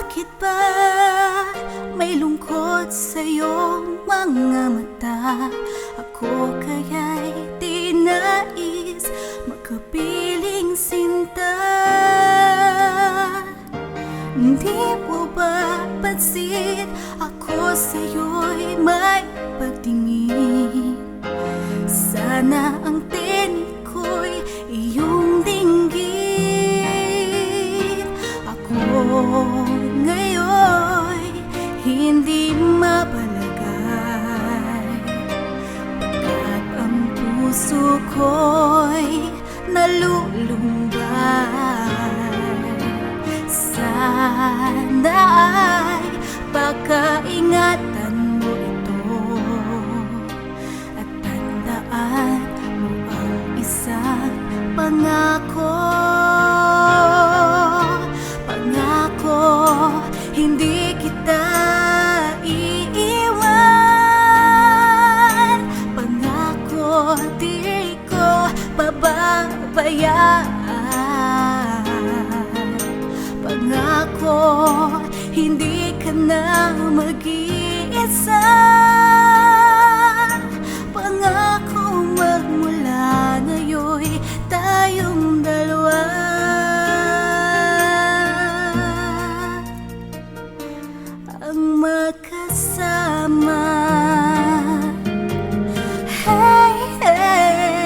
Bakit ba may lungkot sa iyong mga mata? Ako kaya'y di nais makapiling sinta. Hindi mo ba pansin ako sa'yo'y may pagtingin? Sana ang tinig ko'y iyong dinggin. Ako ngayon hindi mapalagay, pagkat ang puso ko'y nalulumbay. Sana ay pagkaingatan mo ito at tandaan mo ang isang pangako. Hindi kita iiwan. Pangako, di ko pababayaan. Pangako, hindi ka na mag-iisa. Pangako, magmula ngayon'y tayong dalawa ang magkasama. Hey, hey,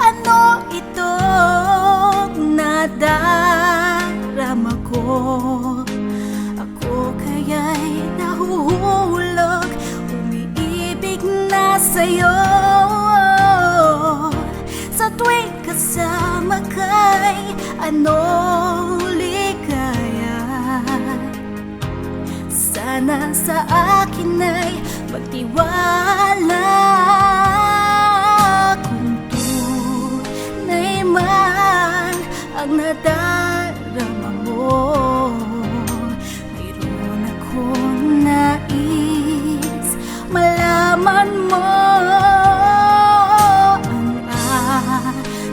ano itong nadarama ko? Ako kaya'y nahuhulog, umiibig na sa'yo. Sa tuwing kasama ka'y anong ligaya. Sana sa akin ay magtiwala. Kung tunay man ang nadarama mo, mayroon akong nais malaman mo. Ang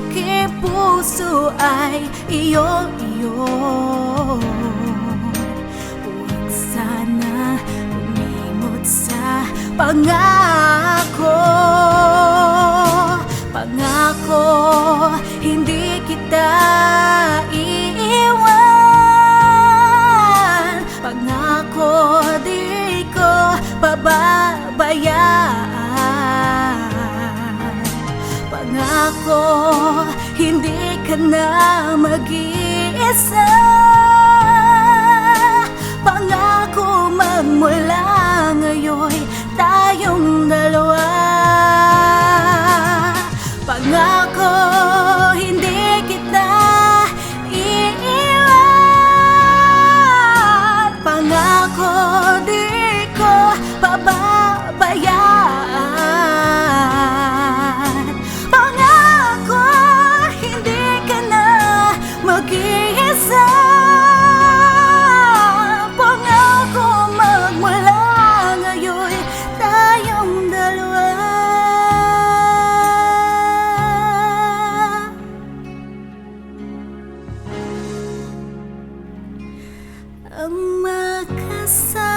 aking puso ay iyo-iyo. Sana umimot sa pangako. Pangako, hindi kita iiwan. Pangako, di ko pababayaan. Pangako, hindi ka na mag-iisa. Pangako, magmula ngayon'y tayong dalawa. Pangako, hindi kita iiwan. Pangako, di ko pababayaan. Pangako, hindi ka na mag-iisa. Ang magkasama.